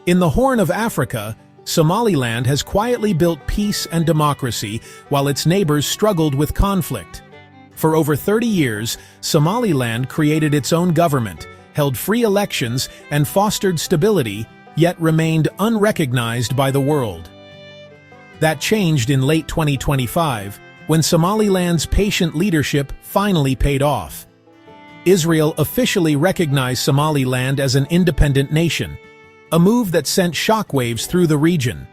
In the Horn of Africa, Somaliland has quietly built peace and democracy while its neighbors struggled with conflict. For over 30 years, Somaliland created its own government, held free elections, and fostered stability, yet remained unrecognized by the world. That changed in late 2025, when Somaliland's patient leadership finally paid off. Israel officially recognized Somaliland as an independent nation, a move that sent shockwaves through the region.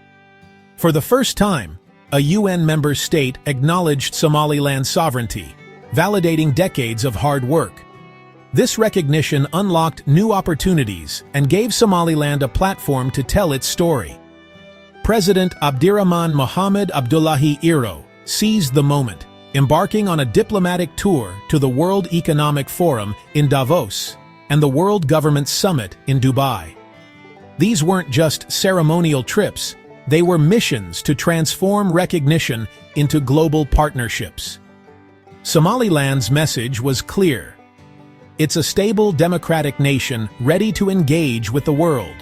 For the first time, a UN member state acknowledged Somaliland's sovereignty, validating decades of hard work. This recognition unlocked new opportunities and gave Somaliland a platform to tell its story. President Abdirahman Mohamed Abdullahi Iro seized the moment, embarking on a diplomatic tour to the World Economic Forum in Davos and the World Government Summit in Dubai. These weren't just ceremonial trips, they were missions to transform recognition into global partnerships. Somaliland's message was clear. It's a stable, democratic nation ready to engage with the world.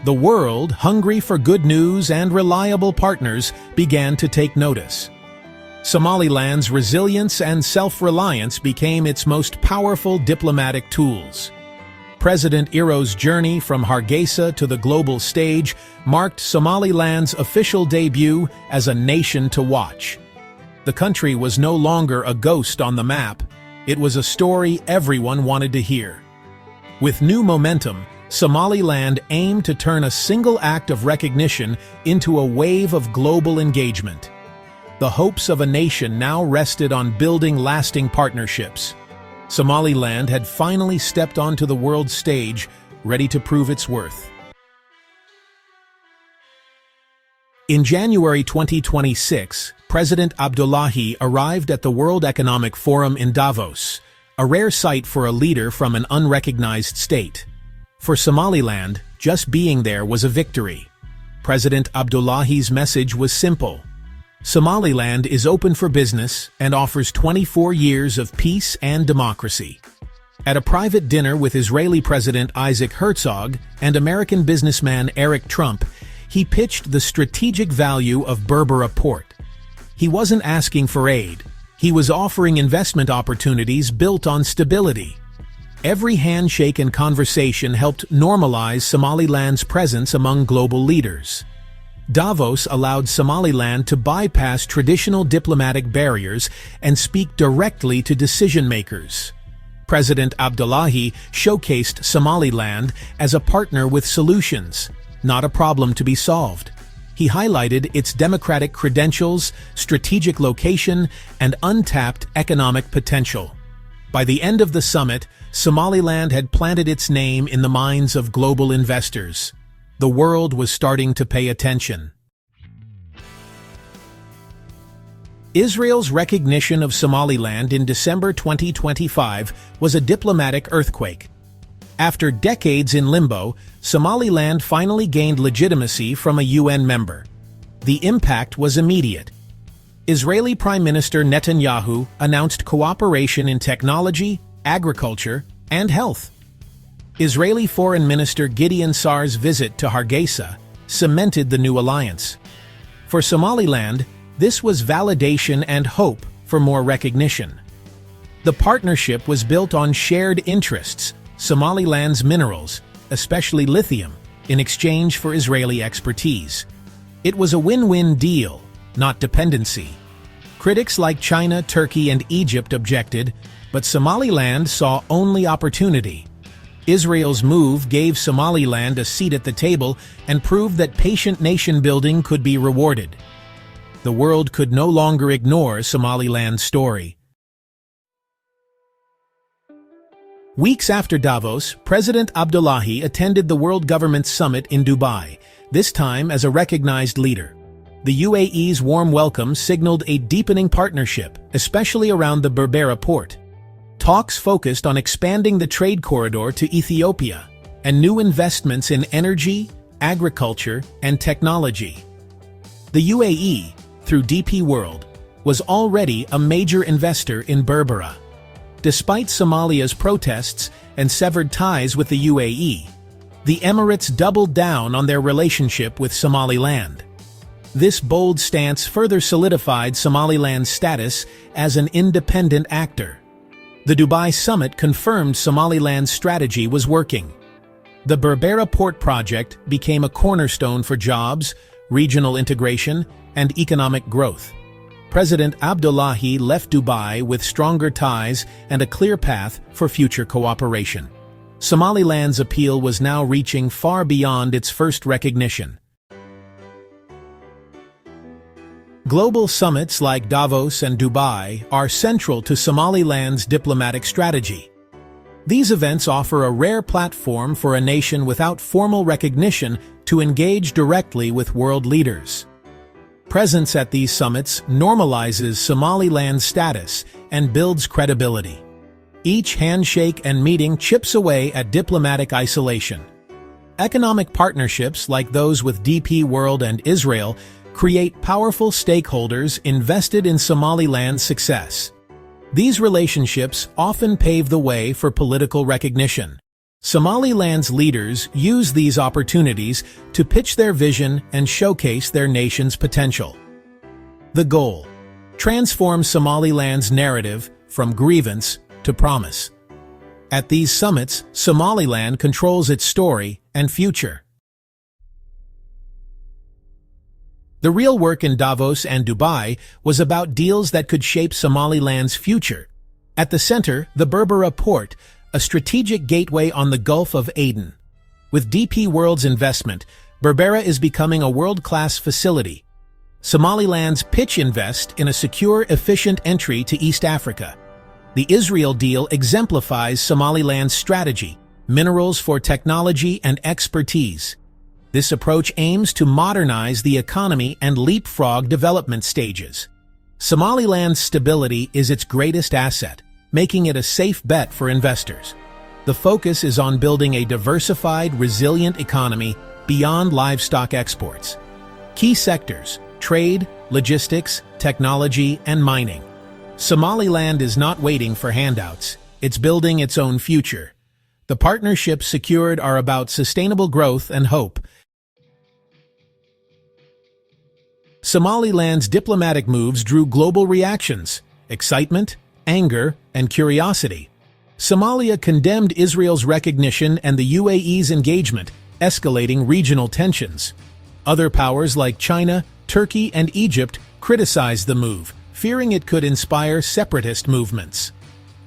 The world, hungry for good news and reliable partners, began to take notice. Somaliland's resilience and self-reliance became its most powerful diplomatic tools. President Iro's journey from Hargeisa to the global stage marked Somaliland's official debut as a nation to watch. The country was no longer a ghost on the map. It was a story everyone wanted to hear. With new momentum, Somaliland aimed to turn a single act of recognition into a wave of global engagement. The hopes of a nation now rested on building lasting partnerships. Somaliland had finally stepped onto the world stage, ready to prove its worth. In January 2026, President Abdullahi arrived at the World Economic Forum in Davos, a rare sight for a leader from an unrecognized state. For Somaliland, just being there was a victory. President Abdullahi's message was simple. Somaliland is open for business and offers 24 years of peace and democracy. At a private dinner with Israeli President Isaac Herzog and American businessman Eric Trump, he pitched the strategic value of Berbera Port. He wasn't asking for aid. He was offering investment opportunities built on stability. Every handshake and conversation helped normalize Somaliland's presence among global leaders. Davos allowed Somaliland to bypass traditional diplomatic barriers and speak directly to decision-makers. President Abdullahi showcased Somaliland as a partner with solutions, not a problem to be solved. He highlighted its democratic credentials, strategic location, and untapped economic potential. By the end of the summit, Somaliland had planted its name in the minds of global investors. The world was starting to pay attention. Israel's recognition of Somaliland in December 2025 was a diplomatic earthquake. After decades in limbo, Somaliland finally gained legitimacy from a UN member. The impact was immediate. Israeli Prime Minister Netanyahu announced cooperation in technology, agriculture, and health. Israeli Foreign Minister Gideon Saar's visit to Hargeisa cemented the new alliance. For Somaliland, this was validation and hope for more recognition. The partnership was built on shared interests, Somaliland's minerals, especially lithium, in exchange for Israeli expertise. It was a win-win deal, not dependency. Critics like China, Turkey, and Egypt objected, but Somaliland saw only opportunity. Israel's move gave Somaliland a seat at the table and proved that patient nation-building could be rewarded. The world could no longer ignore Somaliland's story. Weeks after Davos, President Abdullahi attended the World Government Summit in Dubai, this time as a recognized leader. The UAE's warm welcome signaled a deepening partnership, especially around the Berbera port. Talks focused on expanding the trade corridor to Ethiopia and new investments in energy, agriculture, and technology. The UAE, through DP World, was already a major investor in Berbera. Despite Somalia's protests and severed ties with the UAE, the Emirates doubled down on their relationship with Somaliland. This bold stance further solidified Somaliland's status as an independent actor. The Dubai summit confirmed Somaliland's strategy was working. The Berbera Port project became a cornerstone for jobs, regional integration, and economic growth. President Abdullahi left Dubai with stronger ties and a clear path for future cooperation. Somaliland's appeal was now reaching far beyond its first recognition. Global summits like Davos and Dubai are central to Somaliland's diplomatic strategy. These events offer a rare platform for a nation without formal recognition to engage directly with world leaders. Presence at these summits normalizes Somaliland's status and builds credibility. Each handshake and meeting chips away at diplomatic isolation. Economic partnerships like those with DP World and Israel create powerful stakeholders invested in Somaliland's success. These relationships often pave the way for political recognition. Somaliland's leaders use these opportunities to pitch their vision and showcase their nation's potential. The goal: transform Somaliland's narrative from grievance to promise. At these summits, Somaliland controls its story and future. The real work in Davos and Dubai was about deals that could shape Somaliland's future. At the center, the Berbera Port, a strategic gateway on the Gulf of Aden. With DP World's investment, Berbera is becoming a world-class facility. Somaliland's pitch invest in a secure, efficient entry to East Africa. The Israel deal exemplifies Somaliland's strategy, minerals for technology and expertise. This approach aims to modernize the economy and leapfrog development stages. Somaliland's stability is its greatest asset, making it a safe bet for investors. The focus is on building a diversified, resilient economy beyond livestock exports. Key sectors: trade, logistics, technology, and mining. Somaliland is not waiting for handouts. It's building its own future. The partnerships secured are about sustainable growth and hope. Somaliland's diplomatic moves drew global reactions: excitement, anger, and curiosity. Somalia condemned Israel's recognition and the UAE's engagement, escalating regional tensions. Other powers like China, Turkey, and Egypt criticized the move, fearing it could inspire separatist movements.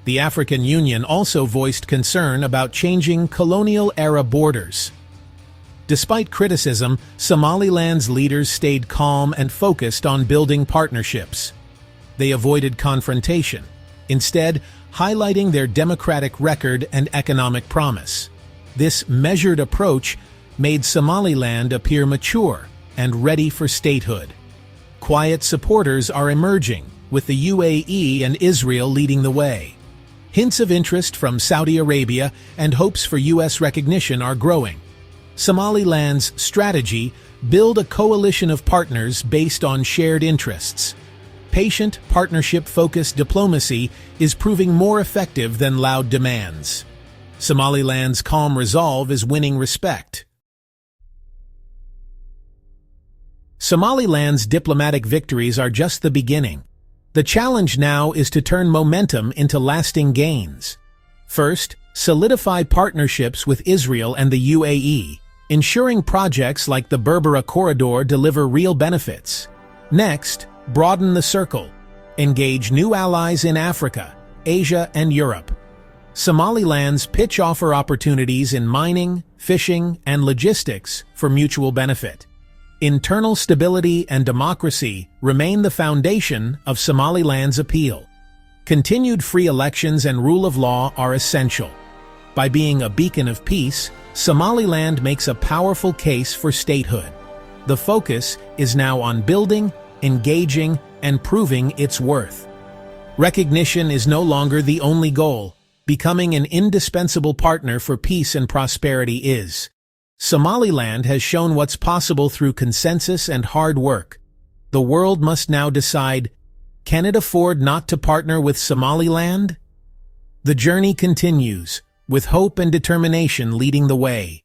The African Union also voiced concern about changing colonial-era borders. Despite criticism, Somaliland's leaders stayed calm and focused on building partnerships. They avoided confrontation, instead highlighting their democratic record and economic promise. This measured approach made Somaliland appear mature and ready for statehood. Quiet supporters are emerging, with the UAE and Israel leading the way. Hints of interest from Saudi Arabia and hopes for U.S. recognition are growing. Somaliland's strategy: build a coalition of partners based on shared interests. Patient, partnership-focused diplomacy is proving more effective than loud demands. Somaliland's calm resolve is winning respect. Somaliland's diplomatic victories are just the beginning. The challenge now is to turn momentum into lasting gains. First, solidify partnerships with Israel and the UAE, ensuring projects like the Berbera Corridor deliver real benefits. Next, broaden the circle. Engage new allies in Africa, Asia, and Europe. Somaliland's pitch offer opportunities in mining, fishing, and logistics for mutual benefit. Internal stability and democracy remain the foundation of Somaliland's appeal. Continued free elections and rule of law are essential. By being a beacon of peace, Somaliland makes a powerful case for statehood. The focus is now on building, engaging, and proving its worth. Recognition is no longer the only goal. Becoming an indispensable partner for peace and prosperity is. Somaliland has shown what's possible through consensus and hard work. The world must now decide, can it afford not to partner with Somaliland? The journey continues, with hope and determination leading the way.